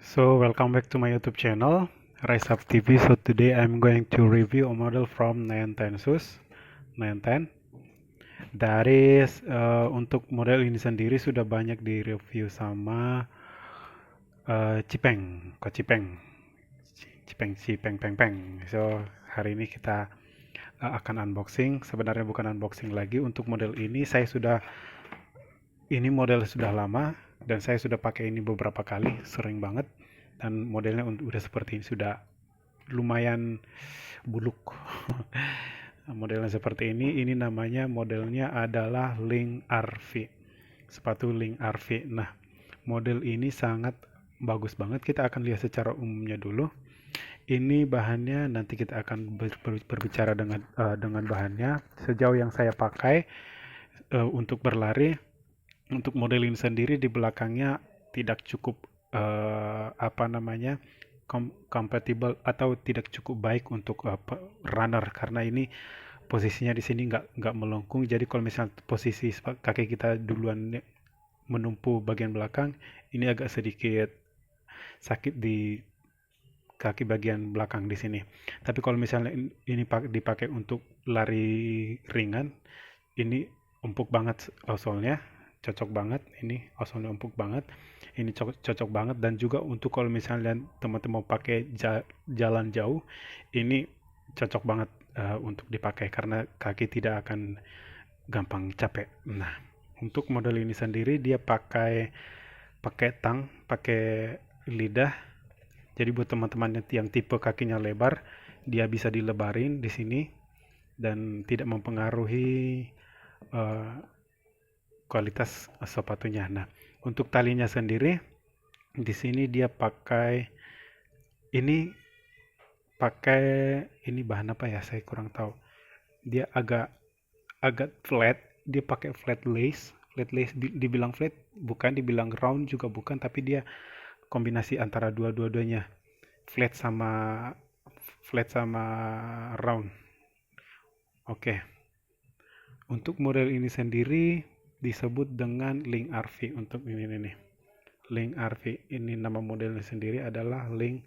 So welcome back to my YouTube channel Rise Up TV. So today I'm going to review a model from 910 SUS 910. Untuk model ini sendiri sudah banyak di review sama Cipeng, Ko Cipeng, Cipeng Cipeng Peng Peng. So hari ini kita akan unboxing. Sebenarnya bukan unboxing lagi untuk model ini. Ini model sudah lama dan saya sudah pakai ini beberapa kali, sering banget. Dan modelnya udah seperti ini, sudah lumayan buluk. Modelnya seperti ini namanya modelnya adalah Link RV. Sepatu Link RV. Nah, model ini sangat bagus banget. Kita akan lihat secara umumnya dulu. Ini bahannya nanti kita akan berbicara dengan bahannya. Sejauh yang saya pakai untuk berlari, untuk model ini sendiri di belakangnya tidak cukup compatible atau tidak cukup baik untuk runner, karena ini posisinya di sini nggak melengkung. Jadi kalau misalnya posisi kaki kita duluan menumpu bagian belakang, ini agak sedikit sakit di kaki bagian belakang di sini. Tapi kalau misalnya ini dipakai untuk lari ringan, ini empuk banget outsole-nya, cocok banget. Ini outsole-nya empuk banget, ini cocok banget. Dan juga untuk kalau misalnya teman-teman mau pakai jalan jauh, ini cocok banget untuk dipakai karena kaki tidak akan gampang capek. Nah, untuk model ini sendiri dia pakai pakai tang, pakai lidah. Jadi buat teman-teman yang tipe kakinya lebar, dia bisa dilebarin di sini dan tidak mempengaruhi uh, kualitas sepatunya. Nah, untuk talinya sendiri di sini dia ini pakai ini bahan apa ya? Saya kurang tahu. Dia agak agak flat, dia pakai flat lace. Flat lace dibilang flat bukan, dibilang round juga bukan, tapi dia kombinasi antara dua-duanya. Flat sama flat sama round. Oke. Untuk model ini sendiri disebut dengan Link RV. Untuk ini nih. Link RV ini nama modelnya sendiri adalah Link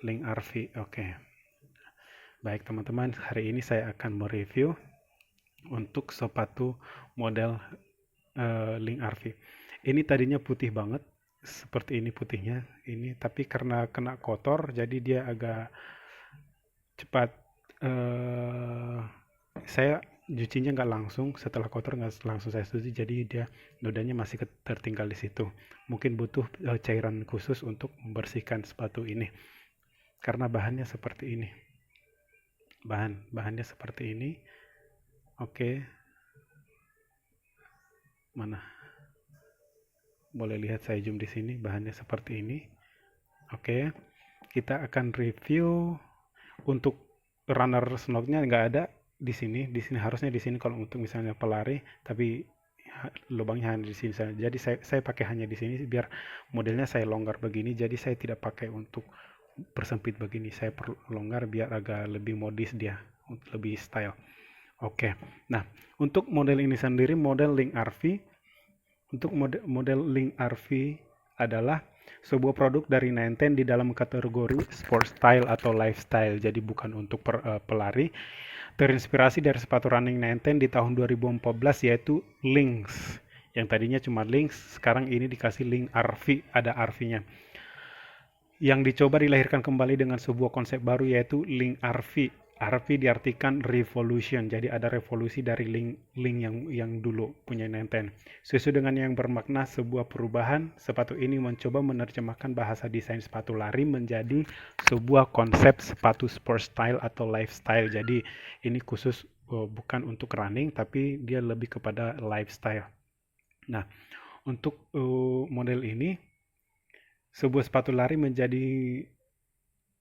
RV. Oke. Baik teman-teman, hari ini saya akan mereview untuk sepatu model Link RV. Ini tadinya putih banget, seperti ini putihnya ini, tapi karena kena kotor jadi dia agak cepat. Saya cucinya nggak langsung, setelah kotor nggak langsung saya cuci, jadi dia nodanya masih tertinggal di situ. Mungkin butuh cairan khusus untuk membersihkan sepatu ini karena bahannya seperti ini. Bahannya seperti ini. Oke, mana? Boleh lihat, saya zoom di sini, bahannya seperti ini. Oke, kita akan review. Untuk runner snognya nggak ada di sini. Di sini harusnya di sini kalau untuk misalnya pelari, tapi lubangnya hanya di sini saja. Jadi saya pakai hanya di sini biar modelnya saya longgar begini. Jadi saya tidak pakai untuk persempit begini. Saya perlu longgar biar agak lebih modis dia, lebih style. Oke. Nah, untuk model ini sendiri model Link RV. Untuk model Link RV adalah sebuah produk dari Nenten di dalam kategori sport style atau lifestyle. Jadi bukan untuk pelari. Terinspirasi dari sepatu running Nenten di tahun 2014 yaitu Lynx. Yang tadinya cuma Lynx, sekarang ini dikasih Link RV, ada RV-nya. Yang dicoba dilahirkan kembali dengan sebuah konsep baru yaitu Link RV. RV diartikan revolution, jadi ada revolusi dari Link yang dulu punya Nenten. Sesuai dengan yang bermakna sebuah perubahan, sepatu ini mencoba menerjemahkan bahasa desain sepatu lari menjadi sebuah konsep sepatu sport style atau lifestyle. Jadi ini khusus bukan untuk running, tapi dia lebih kepada lifestyle. Nah, untuk model ini sebuah sepatu lari menjadi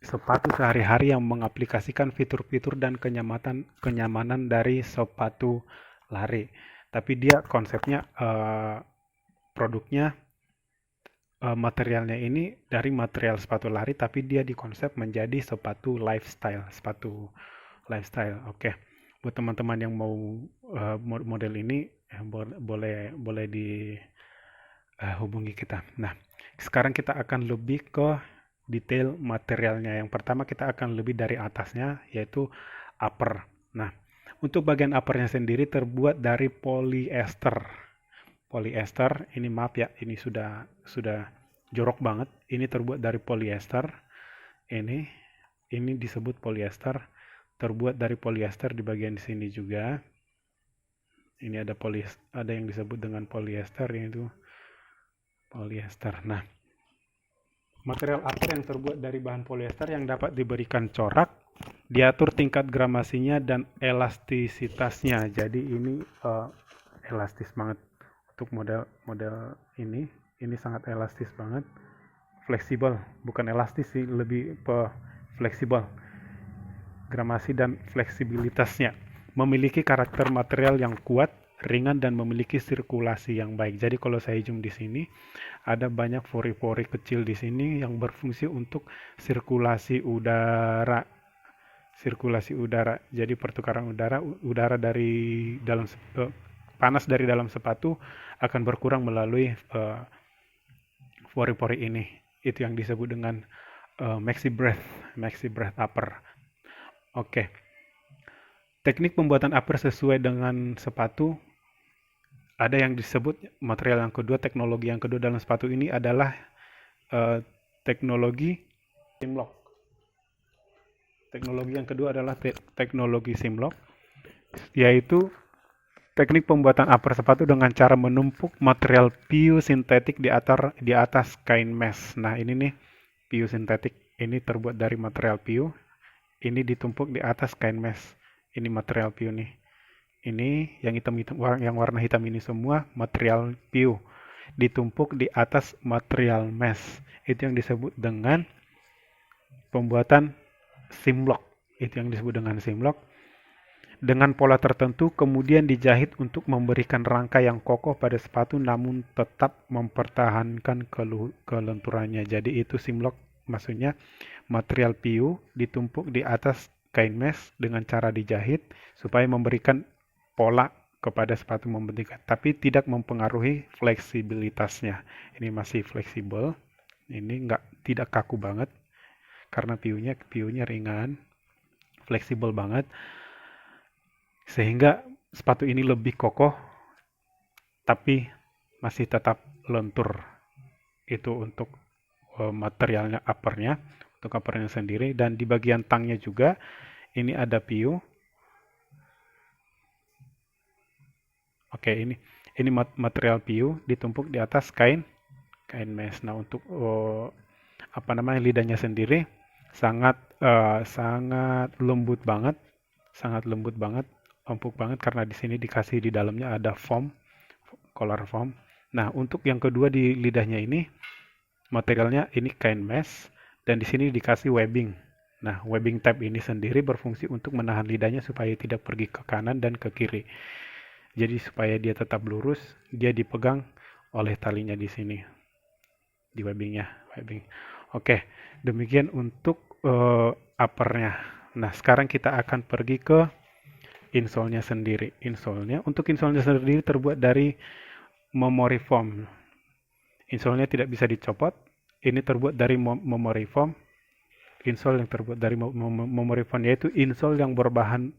sepatu sehari-hari yang mengaplikasikan fitur-fitur dan kenyamanan dari sepatu lari. Tapi dia konsepnya produknya materialnya ini dari material sepatu lari, tapi dia dikonsep menjadi sepatu lifestyle, Oke. Buat teman-teman yang mau model ini boleh di hubungi kita. Nah, Sekarang kita akan lebih ke detail materialnya. Yang pertama kita akan lebih dari atasnya, yaitu upper. Nah, untuk bagian uppernya sendiri terbuat dari polyester. Polyester, ini maaf ya, ini sudah jorok banget. Ini terbuat dari polyester. Ini disebut polyester. Terbuat dari polyester di bagian sini juga. Ini ada yang disebut dengan polyester, yaitu polyester. Nah, material upper yang terbuat dari bahan polyester yang dapat diberikan corak, diatur tingkat gramasinya dan elastisitasnya. Jadi ini elastis banget untuk model ini sangat elastis banget, fleksibel, bukan elastis sih, lebih fleksibel. Gramasi dan fleksibilitasnya memiliki karakter material yang kuat, ringan dan memiliki sirkulasi yang baik. Jadi kalau saya zoom di sini ada banyak pori-pori kecil di sini yang berfungsi untuk sirkulasi udara. Sirkulasi udara. Jadi pertukaran udara dari dalam panas dari dalam sepatu akan berkurang melalui pori-pori ini. Itu yang disebut dengan maxi breath upper. Oke. Teknik pembuatan upper sesuai dengan sepatu, ada yang disebut material yang kedua, teknologi yang kedua dalam sepatu ini adalah teknologi simlock. Teknologi yang kedua adalah teknologi simlock, yaitu teknik pembuatan upper sepatu dengan cara menumpuk material PU sintetik di atas kain mesh. Nah, ini nih PU sintetik, ini terbuat dari material PU. Ini ditumpuk di atas kain mesh. Ini material PU nih. Ini yang yang warna hitam ini semua material PU. Ditumpuk di atas material mesh. Itu yang disebut dengan pembuatan simlock. Itu yang disebut dengan simlock. Dengan pola tertentu kemudian dijahit untuk memberikan rangka yang kokoh pada sepatu namun tetap mempertahankan kelenturannya. Jadi itu simlock, maksudnya material PU ditumpuk di atas kain mesh dengan cara dijahit supaya memberikan pola kepada sepatu membentikan, tapi tidak mempengaruhi fleksibilitasnya. Ini masih fleksibel. Ini tidak kaku banget karena PU-nya ringan, fleksibel banget. Sehingga sepatu ini lebih kokoh tapi masih tetap lentur. Itu untuk materialnya uppernya, untuk uppernya sendiri. Dan di bagian tangnya juga ini ada PU. Oke, ini material PU ditumpuk di atas kain mesh. Nah, untuk lidahnya sendiri sangat lembut banget, empuk banget karena di sini dikasih di dalamnya ada foam, collar foam. Nah, untuk yang kedua di lidahnya ini materialnya ini kain mesh dan di sini dikasih webbing. Nah, webbing tab ini sendiri berfungsi untuk menahan lidahnya supaya tidak pergi ke kanan dan ke kiri. Jadi supaya dia tetap lurus, dia dipegang oleh talinya di sini, di webbing. Oke, demikian untuk uppernya. Nah, sekarang kita akan pergi ke insole-nya sendiri. Untuk insole-nya sendiri terbuat dari memory foam. Insole-nya tidak bisa dicopot. Ini terbuat dari memory foam. Insole yang terbuat dari memory foam yaitu insole yang berbahan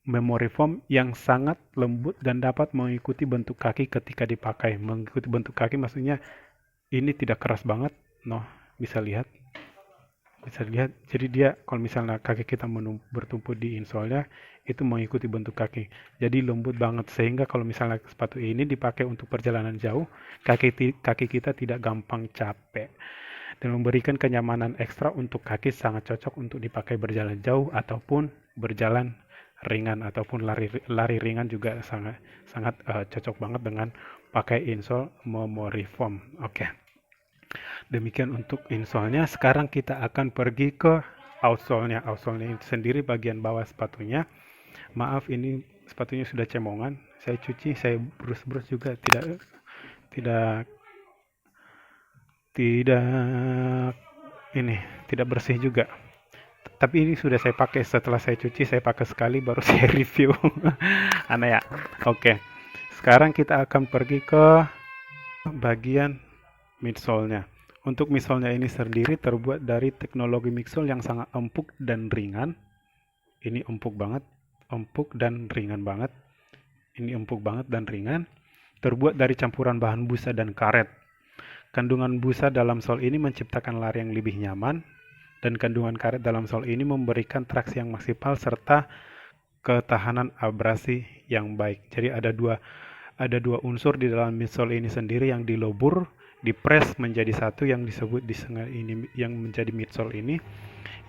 memory foam yang sangat lembut dan dapat mengikuti bentuk kaki ketika dipakai. Mengikuti bentuk kaki maksudnya ini tidak keras banget. Bisa lihat. Jadi dia kalau misalnya kaki kita bertumpu di insole-nya itu mengikuti bentuk kaki. Jadi lembut banget sehingga kalau misalnya sepatu ini dipakai untuk perjalanan jauh, kaki kita tidak gampang capek. Dan memberikan kenyamanan ekstra untuk kaki, sangat cocok untuk dipakai berjalan jauh ataupun berjalan ringan ataupun lari ringan juga sangat cocok banget dengan pakai insole memory foam. Oke. Demikian untuk insole-nya. Sekarang kita akan pergi ke outsole-nya. Outsole-nya sendiri bagian bawah sepatunya. Maaf ini sepatunya sudah cemongan. Saya cuci, saya brus-brus juga tidak bersih juga. Tapi ini sudah saya pakai, setelah saya cuci saya pakai sekali baru saya review. Aneh ya. Oke. Sekarang kita akan pergi ke bagian midsole-nya. Untuk midsole-nya ini sendiri terbuat dari teknologi midsole yang sangat empuk dan ringan. Ini empuk banget, empuk dan ringan banget. Ini empuk banget dan ringan. Terbuat dari campuran bahan busa dan karet. Kandungan busa dalam sol ini menciptakan lari yang lebih nyaman, dan kandungan karet dalam sol ini memberikan traksi yang maksimal serta ketahanan abrasi yang baik. Jadi ada dua unsur di dalam midsole ini sendiri yang dilebur, dipres menjadi satu yang disebut di ini yang menjadi midsole ini,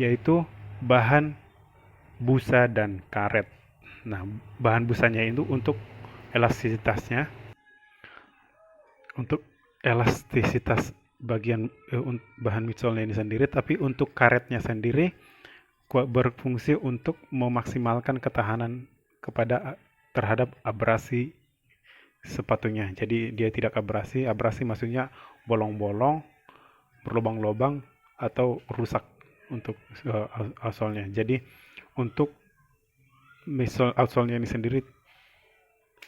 yaitu bahan busa dan karet. Nah, bahan busanya itu untuk elastisitasnya, untuk elastisitas bagian bahan midsole ini sendiri, tapi untuk karetnya sendiri berfungsi untuk memaksimalkan ketahanan terhadap abrasi sepatunya. Jadi dia tidak abrasi. Abrasi maksudnya bolong-bolong, berlubang-lubang atau rusak untuk outsole-nya. Jadi untuk outsole-nya ini sendiri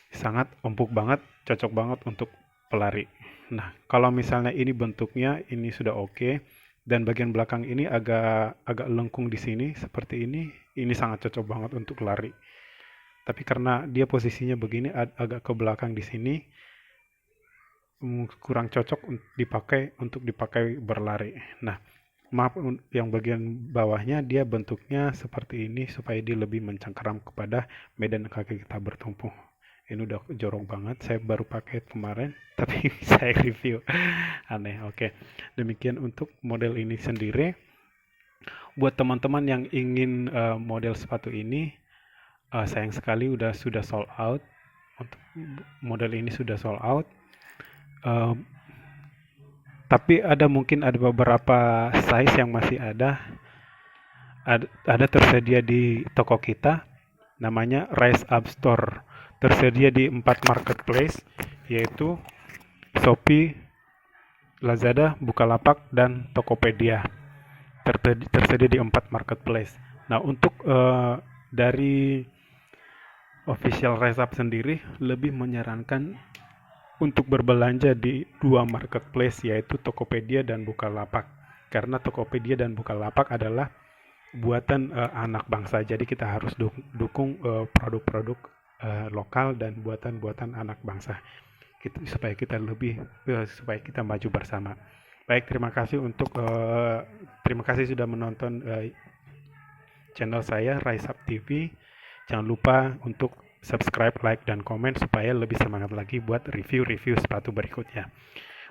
sangat empuk banget, cocok banget untuk pelari. Nah, kalau misalnya ini bentuknya ini sudah oke, dan bagian belakang ini agak lengkung di sini seperti ini sangat cocok banget untuk lari. Tapi karena dia posisinya begini agak ke belakang di sini, kurang cocok untuk dipakai berlari. Nah, maaf yang bagian bawahnya dia bentuknya seperti ini supaya dia lebih mencengkeram kepada medan kaki kita bertumpu. Ini udah jorok banget, saya baru pakai kemarin tapi saya review aneh. Oke, demikian untuk model ini sendiri. Buat teman-teman yang ingin model sepatu ini, sayang sekali sudah sold out. Untuk model ini sudah sold out. Tapi mungkin ada beberapa size yang masih ada tersedia di toko kita, namanya Rise Up Store. Tersedia di 4 marketplace, yaitu Shopee, Lazada, Bukalapak, dan Tokopedia. Tersedia di 4 marketplace. Nah, untuk dari official Rise Up sendiri lebih menyarankan untuk berbelanja di 2 marketplace, yaitu Tokopedia dan Bukalapak. Karena Tokopedia dan Bukalapak adalah buatan anak bangsa, jadi kita harus dukung produk-produk lokal dan buatan-buatan anak bangsa, supaya kita maju bersama. Baik, terima kasih sudah menonton channel saya Rise Up TV. Jangan lupa untuk subscribe, like, dan komen supaya lebih semangat lagi buat review-review sepatu berikutnya.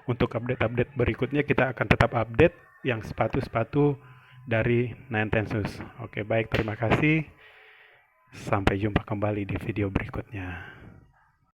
Untuk update-update berikutnya kita akan tetap update yang sepatu-sepatu dari Nine Tensus. Oke, baik, terima kasih. Sampai jumpa kembali di video berikutnya.